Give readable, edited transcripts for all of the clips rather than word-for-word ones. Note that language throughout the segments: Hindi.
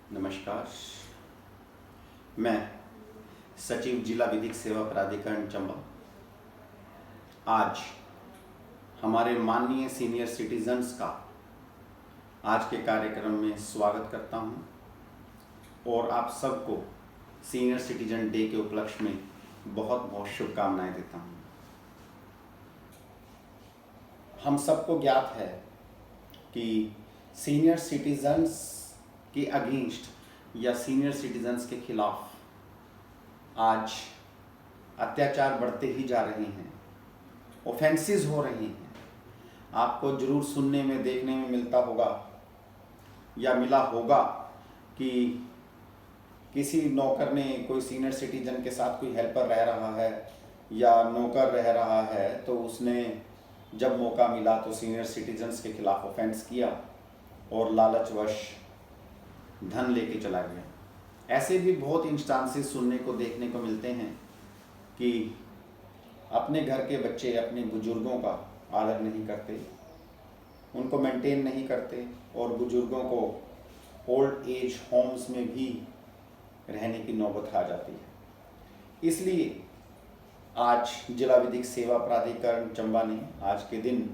नमस्कार। मैं सचिव जिला विधिक सेवा प्राधिकरण चंबा आज हमारे माननीय सीनियर सिटीजन्स का आज के कार्यक्रम में स्वागत करता हूं और आप सबको सीनियर सिटीजन डे के उपलक्ष्य में बहुत बहुत शुभकामनाएं देता हूं। हम सबको ज्ञात है कि सीनियर सिटीजन्स के अगेंस्ट या सीनियर सिटीजन्स के खिलाफ आज अत्याचार बढ़ते ही जा रहे हैं, ऑफेंसेस हो रही हैं। आपको जरूर सुनने में देखने में मिलता होगा या मिला होगा कि किसी नौकर ने कोई सीनियर सिटीजन के साथ कोई हेल्पर रह रहा है या नौकर रह रहा है तो उसने जब मौका मिला तो सीनियर सिटीजन्स के खिलाफ ऑफेंस किया और लालचवश धन लेके चला गया। ऐसे भी बहुत इंस्टांसेस सुनने को देखने को मिलते हैं कि अपने घर के बच्चे अपने बुजुर्गों का आदर नहीं करते, उनको मेंटेन नहीं करते और बुजुर्गों को ओल्ड एज होम्स में भी रहने की नौबत आ जाती है। इसलिए आज जिला विधिक सेवा प्राधिकरण चंबा ने आज के दिन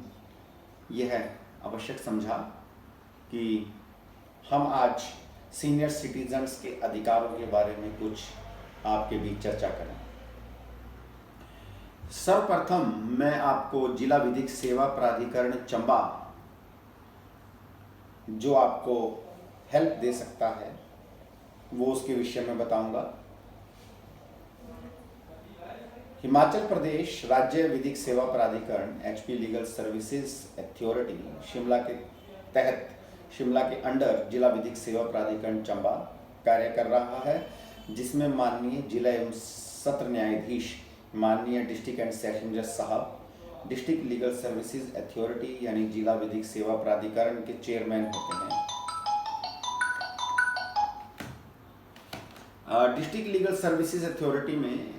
यह आवश्यक समझा कि हम आज सीनियर सिटीजन्स के अधिकारों के बारे में कुछ आपके बीच चर्चा करें। सर्वप्रथम मैं आपको जिला विधिक सेवा प्राधिकरण चंबा जो आपको हेल्प दे सकता है वो उसके विषय में बताऊंगा। हिमाचल प्रदेश राज्य विधिक सेवा प्राधिकरण HP legal services authority Shimla के तहत शिमला के अंडर जिला विधिक सेवा प्राधिकरण चंबा कार्य कर रहा है, जिसमें माननीय जिला एवं सत्र न्यायाधीश माननीय डिस्ट्रिक्ट एंड सेशन जज साहब डिस्ट्रिक्ट लीगल सर्विसेज अथॉरिटी यानी जिला विधिक सेवा प्राधिकरण के चेयरमैन होते हैं। डिस्ट्रिक्ट लीगल सर्विसेज अथॉरिटी में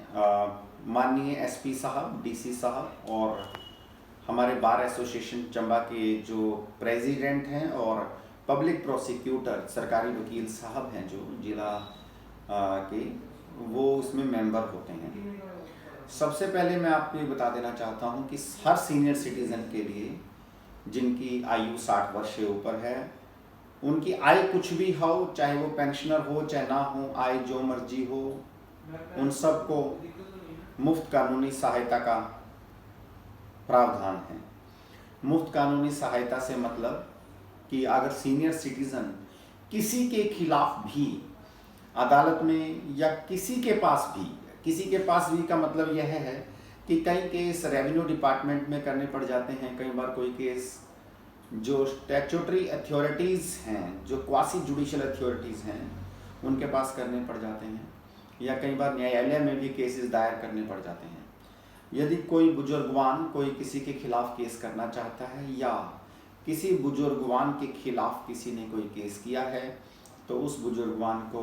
माननीय एसपी साहब, डीसी साहब और हमारे बार एसोसिएशन चंबा के जो प्रेसिडेंट हैं और पब्लिक प्रोसिक्यूटर सरकारी वकील साहब हैं जो जिला के, वो उसमें मेंबर होते हैं। सबसे पहले मैं आपको ये बता देना चाहता हूँ कि हर सीनियर सिटीज़न के लिए जिनकी आयु 60 वर्ष से ऊपर है, उनकी आय कुछ भी हो, चाहे वो पेंशनर हो चाहे ना हो, आय जो मर्जी हो, उन सबको मुफ्त कानूनी सहायता का प्रावधान है। मुफ्त कानूनी सहायता से मतलब कि अगर सीनियर सिटीजन किसी के खिलाफ भी अदालत में या किसी के पास भी का मतलब यह है कि कई केस रेवेन्यू डिपार्टमेंट में करने पड़ जाते हैं। कई बार कोई केस जो स्टैट्यूटरी अथॉरिटीज़ हैं, जो क्वासी जुडिशियल अथॉरिटीज़ हैं, उनके पास करने पड़ जाते हैं या कई बार न्यायालय में भी केसेस दायर करने पड़ जाते हैं। यदि कोई बुजुर्गवान कोई किसी के खिलाफ केस करना चाहता है या किसी बुजुर्गवान के खिलाफ किसी ने कोई केस किया है तो उस बुजुर्गवान को,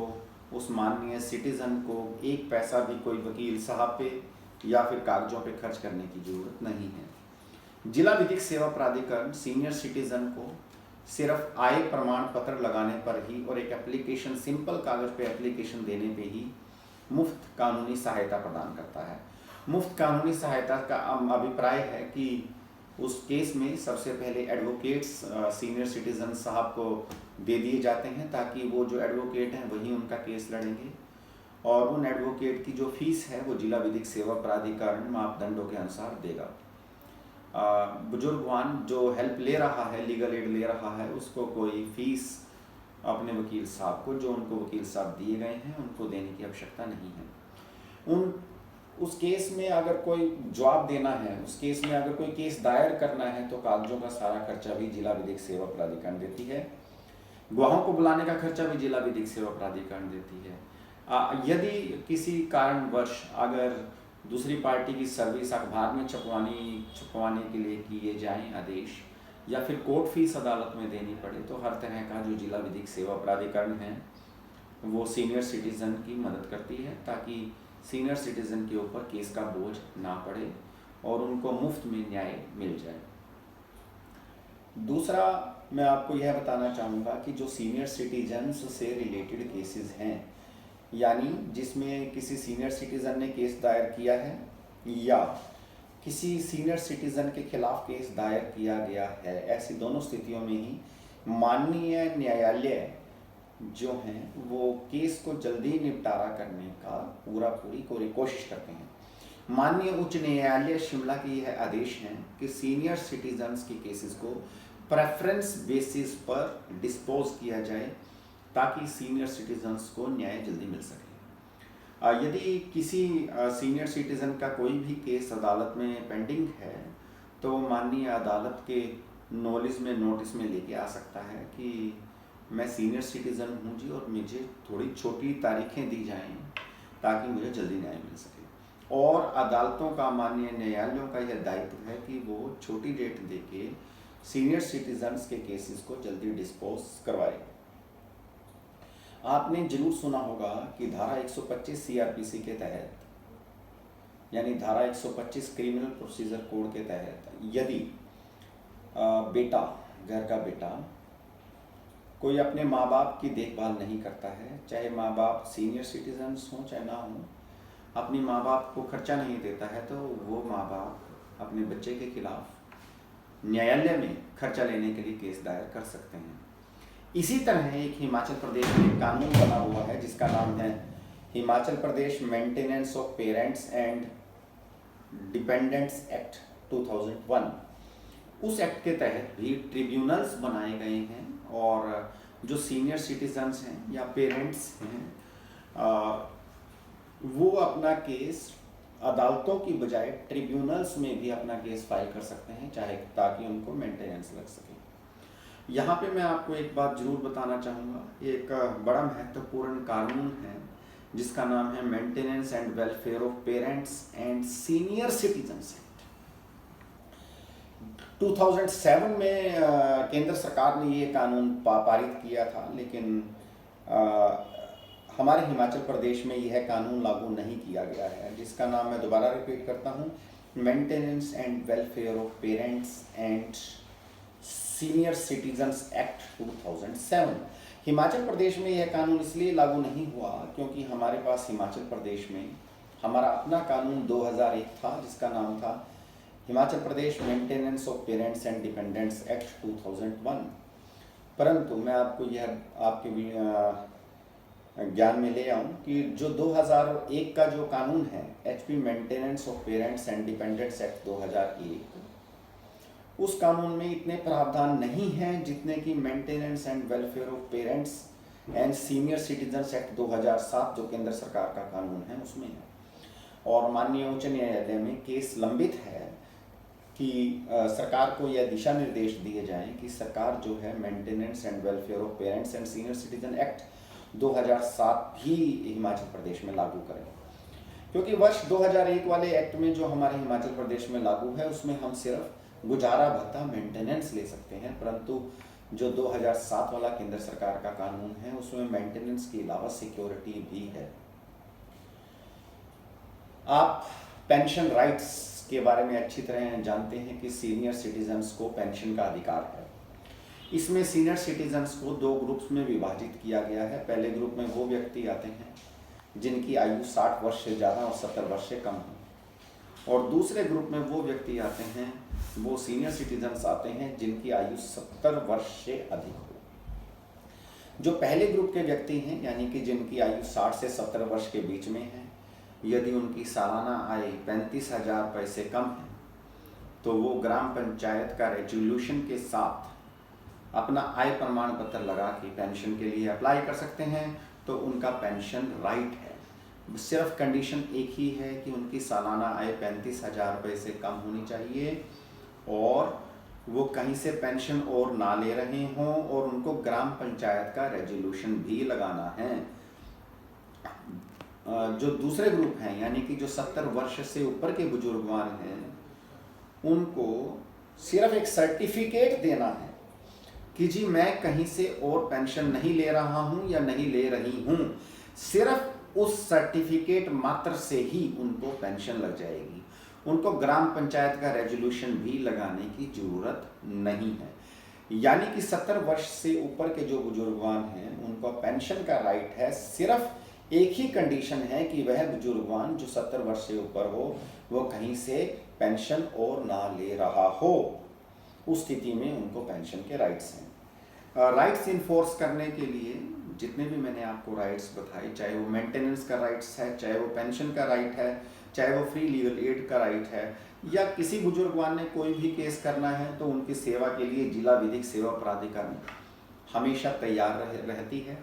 उस माननीय सिटीज़न को एक पैसा भी कोई वकील साहब पे या फिर कागजों पे खर्च करने की ज़रूरत नहीं है। जिला विधिक सेवा प्राधिकरण सीनियर सिटीज़न को सिर्फ आय प्रमाण पत्र लगाने पर ही और एक एप्लीकेशन, सिंपल कागज़ पे एप्लीकेशन देने पे ही मुफ्त कानूनी सहायता प्रदान करता है। मुफ्त कानूनी सहायता का अभिप्राय है कि उस केस में सबसे पहले एडवोकेट्स सीनियर सिटीजन साहब को दे दिए जाते हैं ताकि वो जो एडवोकेट हैं वही उनका केस लड़ेंगे और उन एडवोकेट की जो फीस है वो जिला विधिक सेवा प्राधिकरण मापदंडों के अनुसार देगा। बुजुर्गवान जो हेल्प ले रहा है, लीगल एड ले रहा है, उसको कोई फीस अपने वकील साहब को, जो उनको वकील साहब दिए गए हैं, उनको देने की आवश्यकता नहीं है। उस केस में अगर कोई जवाब देना है, उस केस में अगर कोई केस दायर करना है तो कागजों का सारा खर्चा भी जिला विधिक सेवा प्राधिकरण देती है। गवाहों को बुलाने का खर्चा भी जिला विधिक सेवा प्राधिकरण देती है। यदि किसी कारणवश अगर दूसरी पार्टी की सर्विस अखबार में छपवाने के लिए किए जाएं आदेश या फिर कोर्ट फीस अदालत में देनी पड़े तो हर तरह का जो जिला विधिक सेवा प्राधिकरण है वो सीनियर सिटीज़न की मदद करती है ताकि सीनियर सिटीज़न के ऊपर केस का बोझ ना पड़े और उनको मुफ्त में न्याय मिल जाए। दूसरा, मैं आपको यह बताना चाहूँगा कि जो सीनियर सिटीजन्स से रिलेटेड केसेस हैं, यानी जिसमें किसी सीनियर सिटीज़न ने केस दायर किया है या किसी सीनियर सिटीज़न के खिलाफ केस दायर किया गया है, ऐसी दोनों स्थितियों में ही माननीय न्यायालय जो हैं वो केस को जल्दी निपटारा करने का पूरी कोशिश करते हैं। माननीय उच्च न्यायालय शिमला की यह आदेश है कि सीनियर सिटीजन्स की केसेस को प्रेफरेंस बेसिस पर डिस्पोज किया जाए ताकि सीनियर सिटीजन्स को न्याय जल्दी मिल सके। यदि किसी सीनियर सिटीज़न का कोई भी केस अदालत में पेंडिंग है तो माननीय अदालत के नॉलेज में नोटिस में लेके आ सकता है कि मैं सीनियर सिटीज़न हूँ जी और मुझे थोड़ी छोटी तारीखें दी जाएं ताकि मुझे जल्दी न्याय मिल सके। और अदालतों का, माननीय न्यायालयों का यह दायित्व है कि वो छोटी डेट देके सीनियर सिटीजन्स के केसेस को जल्दी डिस्पोज करवाए। आपने जरूर सुना होगा कि धारा 125 सीआरपीसी के तहत, यानी धारा 125 क्रिमिनल प्रोसीजर कोड के तहत, यदि बेटा, घर का बेटा कोई अपने माँ बाप की देखभाल नहीं करता है, चाहे माँ बाप सीनियर सिटीजन्स हों चाहे ना हों, अपनी माँ बाप को खर्चा नहीं देता है, तो वो माँ बाप अपने बच्चे के खिलाफ न्यायालय में खर्चा लेने के लिए केस दायर कर सकते हैं। इसी तरह एक हिमाचल प्रदेश में कानून बना हुआ है जिसका नाम है Himachal Pradesh maintenance of parents and dependents act 2001। उस एक्ट के तहत भी ट्रिब्यूनल्स बनाए गए हैं और जो सीनियर सिटीजन्स हैं या पेरेंट्स हैं वो अपना केस अदालतों की बजाय ट्रिब्यूनल्स में भी अपना केस फाइल कर सकते हैं, चाहे ताकि उनको मेंटेनेंस लग सके। यहाँ पे मैं आपको एक बात जरूर बताना चाहूँगा, एक बड़ा महत्वपूर्ण कानून है जिसका नाम है maintenance and welfare of parents and senior citizens act. 2007 में केंद्र सरकार ने ये कानून पारित किया था, लेकिन हमारे हिमाचल प्रदेश में यह कानून लागू नहीं किया गया है, जिसका नाम मैं दोबारा रिपीट करता हूँ, maintenance and welfare of parents and senior citizens act 2007। Himachal Pradesh में यह कानून इसलिए लागू नहीं हुआ क्योंकि हमारे पास हिमाचल प्रदेश में हमारा अपना कानून 2001 था जिसका नाम था Himachal Pradesh maintenance of parents and dependents act 2001। परंतु मैं आपको यह आपके ज्ञान में ले आऊँ कि जो 2001 का जो कानून है HP maintenance of parents and dependents act 2001, उस कानून में इतने प्रावधान नहीं हैं जितने कि maintenance and welfare of parents and senior citizens act 2007 जो केंद्र सरकार का कानून है उसमें है। और माननीय उच्च न्यायालय में केस लंबित है कि सरकार को यह दिशा निर्देश दिए जाएं कि सरकार जो है maintenance and welfare of parents and senior citizen act 2007 भी हिमाचल प्रदेश में लागू करें, क्योंकि वर्ष 2001 वाले एक्ट में जो हमारे हिमाचल प्रदेश में लागू है उसमें हम सिर्फ गुजारा भत्ता मेंटेनेंस ले सकते हैं, परंतु जो 2007 वाला केंद्र सरकार का कानून है उसमें मेंटेनेंस के अलावा सिक्योरिटी भी है। आप पेंशन राइट्स के बारे में अच्छी तरह जानते हैं कि सीनियर सिटीजन्स को पेंशन का अधिकार है। इसमें सीनियर सिटीजन्स को दो ग्रुप्स में विभाजित किया गया है। पहले ग्रुप में वो व्यक्ति आते हैं जिनकी आयु 60 वर्ष से ज़्यादा और 70 वर्ष से कम हो, और दूसरे ग्रुप में वो व्यक्ति आते हैं, वो सीनियर सिटीजन्स आते हैं जिनकी आयु 70 वर्ष से अधिक हो। जो पहले ग्रुप के व्यक्ति हैं यानी कि जिनकी आयु 60 से 70 वर्ष के बीच में है, यदि उनकी सालाना आय 35,000 रुपये से कम है तो वो ग्राम पंचायत का रेजोल्यूशन के साथ अपना आय प्रमाण पत्र लगा के पेंशन के लिए अप्लाई कर सकते हैं, तो उनका पेंशन राइट है। सिर्फ कंडीशन एक ही है कि उनकी सालाना आय 35,000 रुपये से कम होनी चाहिए और वो कहीं से पेंशन और ना ले रहे हों और उनको ग्राम पंचायत का रेजोल्यूशन भी लगाना है। जो दूसरे ग्रुप हैं यानी कि जो 70 वर्ष से ऊपर के बुजुर्गवान हैं, उनको सिर्फ एक सर्टिफिकेट देना है कि जी मैं कहीं से और पेंशन नहीं ले रहा हूं या नहीं ले रही हूं। सिर्फ उस सर्टिफिकेट मात्र से ही उनको पेंशन लग जाएगी, उनको ग्राम पंचायत का रेजोल्यूशन भी लगाने की जरूरत नहीं है। यानी कि 70 वर्ष से ऊपर के जो बुजुर्गवान हैं उनको पेंशन का राइट है। सिर्फ एक ही कंडीशन है कि वह बुजुर्गवान जो 70 वर्ष से ऊपर हो वो कहीं से पेंशन और ना ले रहा हो, उस स्थिति में उनको पेंशन के राइट्स हैं। राइट्स इन्फोर्स करने के लिए जितने भी मैंने आपको राइट्स बताए, चाहे वो मेंटेनेंस का राइट्स है, चाहे वो पेंशन का राइट है, चाहे वो फ्री लीगल एड का राइट है, या किसी बुजुर्गवान ने कोई भी केस करना है तो उनकी सेवा के लिए जिला विधिक सेवा प्राधिकरण हमेशा तैयार रहती है।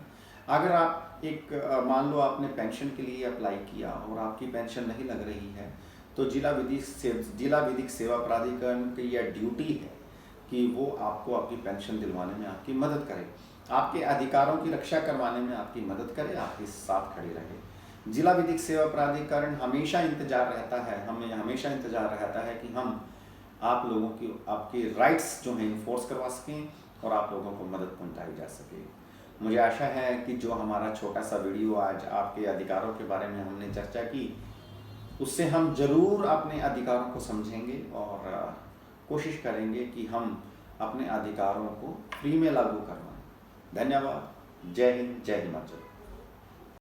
अगर आप मान लो आपने पेंशन के लिए अप्लाई किया और आपकी पेंशन नहीं लग रही है तो जिला विधिक सेवा प्राधिकरण की यह ड्यूटी है कि वो आपको आपकी पेंशन दिलवाने में आपकी मदद करे, आपके अधिकारों की रक्षा करवाने में आपकी मदद करे, आपके साथ खड़े रहे। जिला विधिक सेवा प्राधिकरण हमेशा इंतजार रहता है, हमें हमेशा इंतजार रहता है कि हम आप लोगों की आपके राइट्स जो हैं इन्फोर्स करवा सकें और आप लोगों को मदद पहुंचाई जा सके। मुझे आशा है कि जो हमारा छोटा सा वीडियो आज आपके अधिकारों के बारे में हमने चर्चा की, उससे हम जरूर अपने अधिकारों को समझेंगे और कोशिश करेंगे कि हम अपने अधिकारों को फ्री में लागू करवाएं। धन्यवाद। जय हिंद, जय हिमाचल।